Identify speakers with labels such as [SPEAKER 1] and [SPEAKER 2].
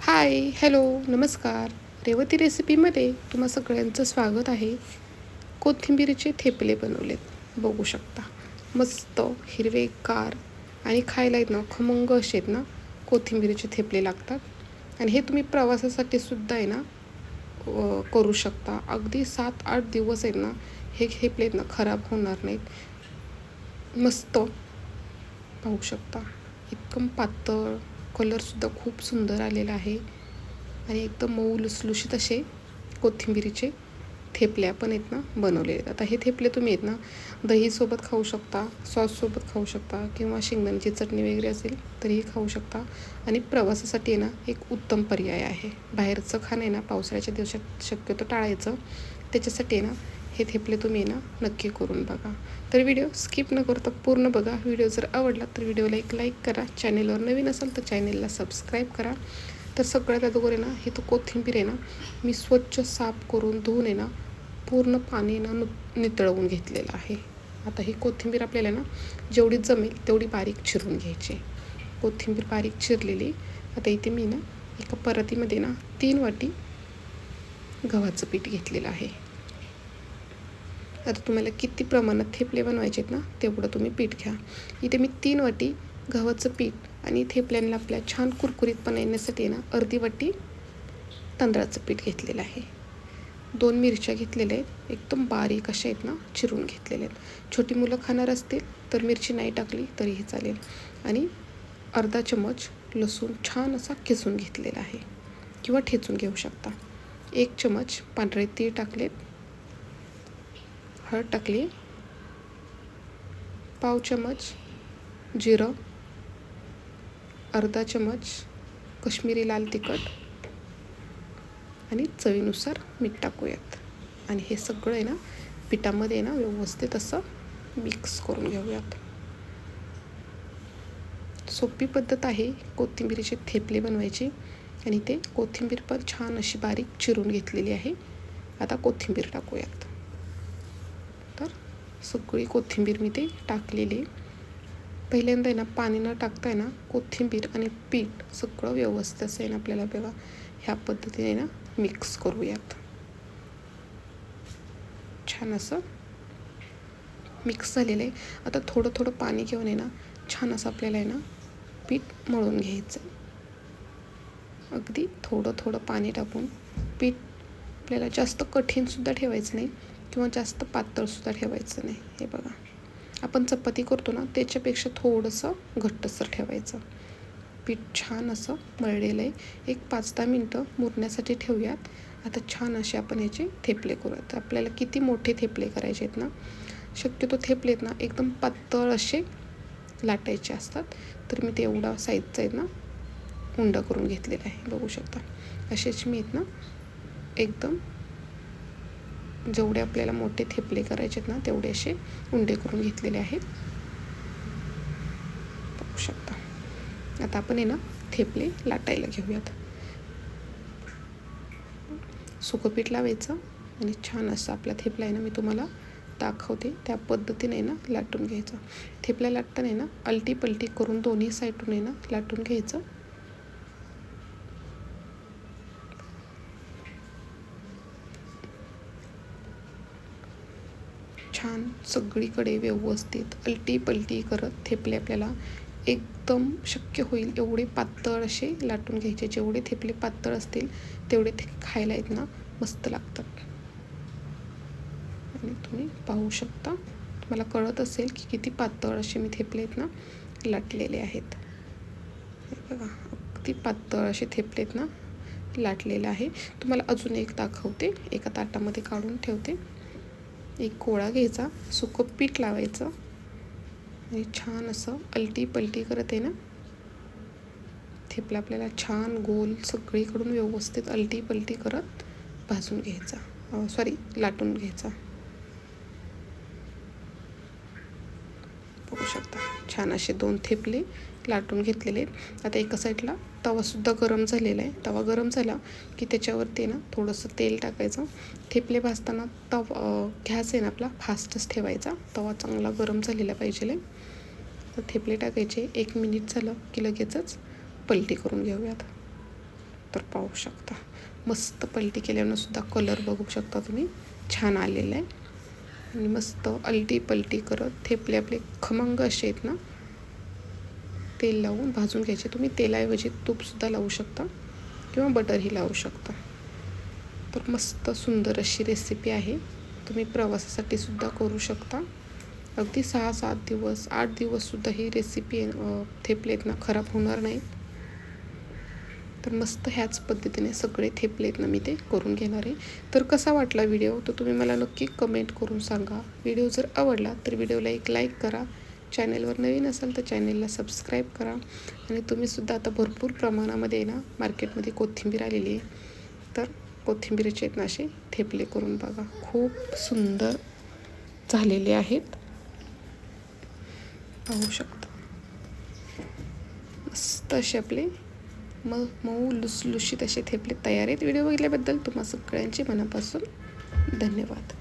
[SPEAKER 1] हाय, hello, नमस्कार. रेवती रेसिपीमध्ये तुम्हा सगळ्यांचं स्वागत आहे. कोथिंबीरीचे थेपले बनवलेत, बघू शकता. मस्त हिरवेगार आणि खायला आहेत ना खमंग असे आहेत ना कोथिंबीरीचे थेपले लागतात. आणि हे तुम्ही प्रवासासाठी सुद्धा आहे ना करू शकता. अगदी 7-8 दिवस आहेत ना हे थेपले आहेत ना खराब होणार नाहीत. मस्त पाहू शकता, एकदम पातळ, कलरसुद्धा खूप सुंदर आलेला आहे आणि एकदम मऊ लुसलुशीत असे कोथिंबीरीचे थेपले आपण आहेत ना बनवले आहेत. आता हे थेपले तुम्ही आहेत ना दहीसोबत खाऊ शकता, सॉससोबत खाऊ शकता किंवा शेंगदाण्याची चटणी वगैरे असेल तरीही खाऊ शकता. आणि प्रवासासाठी आहे ना एक उत्तम पर्याय आहे. बाहेरचं खाणं आहे ना पावसाळ्याच्या दिवसात शक्यतो टाळायचं. त्याच्यासाठी आहे ना हे थेपले तुम्ही ना नक्की करून बघा. तर व्हिडिओ स्किप न करता पूर्ण बघा. व्हिडिओ जर आवडला तर व्हिडिओला एक लाईक करा. चॅनेलवर नवीन असाल तर चॅनेलला सबस्क्राईब करा. तर सगळ्यात अगोदर आहे ना ही तो कोथिंबीर आहे ना मी स्वच्छ साफ करून धुवून आहे ना पूर्ण पाणी ना नितळवून घेतलेलं आहे. आता ही कोथिंबीर आपल्याला ना जेवढी जमेल तेवढी बारीक चिरून घ्यायची. कोथिंबीर बारीक चिरलेली. आता इथे मी ना एका परातीमध्ये ना 3 वाटी गव्हाचं पीठ घेतलेलं आहे. आता तुम्हाला किती प्रमाणात थेपले बनवायचे आहेत ना तेवढं तुम्ही पीठ घ्या. इथे मी 3 वाटी गव्हाचं पीठ आणि थेपल्यांना आपल्या छान कुरकुरीतपणा येण्यासाठी ना अर्धी वाटी तांदळाचं पीठ घेतलेलं आहे. 2 मिरच्या घेतलेल्या आहेत, एकदम बारीक अशा आहेत ना चिरून घेतलेल्या आहेत. छोटी मुलं खाणार असतील तर मिरची नाही टाकली तरीही चालेल. आणि अर्धा चमच लसूण छान असा किसून घेतलेला आहे किंवा ठेचून घेऊ शकता. 1 चमच पांढरे तीळ टाकलेत, हळद टाकली, पाव चमच जिरं, अर्धा चमच कश्मीरी लाल तिखट आणि चवीनुसार मीठ टाकूयात. आणि हे सगळं आहे ना पिठामध्ये ना व्यवस्थित असं मिक्स करून घेऊयात. सोपी पद्धत आहे कोथिंबीरीचे थेपले बनवायची. आणि ते कोथिंबीर पण छान अशी बारीक चिरून घेतलेली आहे. आता कोथिंबीर टाकूयात. तर सगळी कोथिंबीर मी ते टाकलेली. पहिल्यांदा आहे ना पाणी न टाकता आहे ना कोथिंबीर आणि पीठ सगळं व्यवस्थित असं आहे ना आपल्याला बघा ह्या पद्धतीने ना मिक्स करूयात. छान असं मिक्स झालेलं आहे. आता थोडं थोडं पाणी घेऊन आहे ना छान असं आपल्याला आहे ना पीठ मळून घ्यायचं. अगदी थोडं थोडं पाणी टाकून पीठ आपल्याला जास्त कठीणसुद्धा ठेवायचं नाही किंवा जास्त पातळसुद्धा ठेवायचं नाही. हे बघा आपण चपाती करतो ना त्याच्यापेक्षा थोडंसं घट्टसर ठेवायचं. पीठ छान असं मळलेलं आहे. एक 5-10 मिनटं मुरण्यासाठी ठेवूयात. आता छान असे आपण ह्याचे थेपले करूयात. आपल्याला किती मोठे थेपले करायचे आहेत ना, शक्यतो थेपले आहेत ना एकदम पातळ असे लाटायचे असतात. तर मी ते एवढा साईजचा आहेत ना उंडा करून घेतलेला आहे, बघू शकता. असेच मी आहेत ना एकदम जेवढे आपल्याला मोठे थेपले करायचे आहेत ना तेवढे असे उंडे करून घेतलेले आहेत, बघू शकता. आता आपण आहे ना थेपले लाटायला घेऊयात. सुकं पीठ लावायचं आणि छान असं आपला थेपला आहे ना मी तुम्हाला दाखवते त्या पद्धतीने ना लाटून घ्यायचं. थेपला लाटताना ना अलटी पलटी करून दोन्ही साईडून आहे ना लाटून घ्यायचं. छान सगळीकडे व्यवस्थित अलटी पलटी करत थेपले आपल्याला एकदम शक्य होईल एवढे पातळ असे लाटून घ्यायचे. जेवढे थेपले पातळ असतील तेवढे ते खायला आहेत ना मस्त लागतात. आणि तुम्ही पाहू शकता, तुम्हाला कळत असेल की किती पातळ असे मी थेपले आहेत ना लाटलेले आहेत. हे बघा अगदी पातळ असे थेपले आहेत ना लाटलेले आहे. तुम्हाला अजून एक दाखवते, एका ताटामध्ये काढून ठेवते. एक गोळा घ्यायचा, सुकं पीठ लावायचं आणि छान असं अलटी पलटी करत आहे ना थेपला आपल्याला छान गोल सगळीकडून व्यवस्थित अलटी पलटी करत भाजून घ्यायचा, लाटून घ्यायचा. बघू शकता छान असे 2 थेपले लाटून घेतलेले आहेत. आता एका साईडला तवासुद्धा गरम झालेला आहे. तवा गरम झाला की त्याच्यावरती ना थोडंसं तेल टाकायचं. थेपले भाजताना गॅस आहे ना आपला फास्टच ठेवायचा. तवा चांगला गरम झालेला पाहिजे. तर थेपले टाकायचे. 1 मिनिट झालं की लगेचच पलटी करून घेऊयात. तर पाहू शकता मस्त पलटी केल्यानं सुद्धा कलर बघू शकता तुम्ही छान आलेला आहे. आणि मस्त अलटी पलटी करत थेपले आपले खमंग असे आहेत ना, तेल लावून भाजून घ्यायचे. तुम्ही तेलाऐवजी तूपसुद्धा लावू शकता किंवा बटरही लावू शकता. तर मस्त सुंदर अशी रेसिपी आहे. तुम्ही प्रवासासाठी सुद्धा करू शकता. अगदी 6-7 दिवस 8 दिवससुद्धा ही रेसिपी थेपले आहेत ना खराब होणार नाहीत. तर मस्त ह्याच पद्धतीने सगळे थेपले आहेत ना मी ते करून घेणार आहे. तर कसा वाटला व्हिडिओ तर तुम्ही मला नक्की कमेंट करून सांगा. व्हिडिओ जर आवडला तर व्हिडिओला एक लाईक करा. चॅनलवर नवीन असाल तर चॅनलला सबस्क्राईब करा. आणि तुम्हीसुद्धा आता भरपूर प्रमाणामध्ये ना मार्केटमध्ये कोथिंबीर आलेली आहे, तर कोथिंबीरीचे आहेत ना असे थेपले करून बघा. खूप सुंदर झालेले आहेत, पाहू शकता. मस्त असे आपले मऊ लुसलुशीत असे थेपले तयार आहेत. व्हिडिओ बघितल्याबद्दल तुम्हा सगळ्यांचे मनापासून धन्यवाद.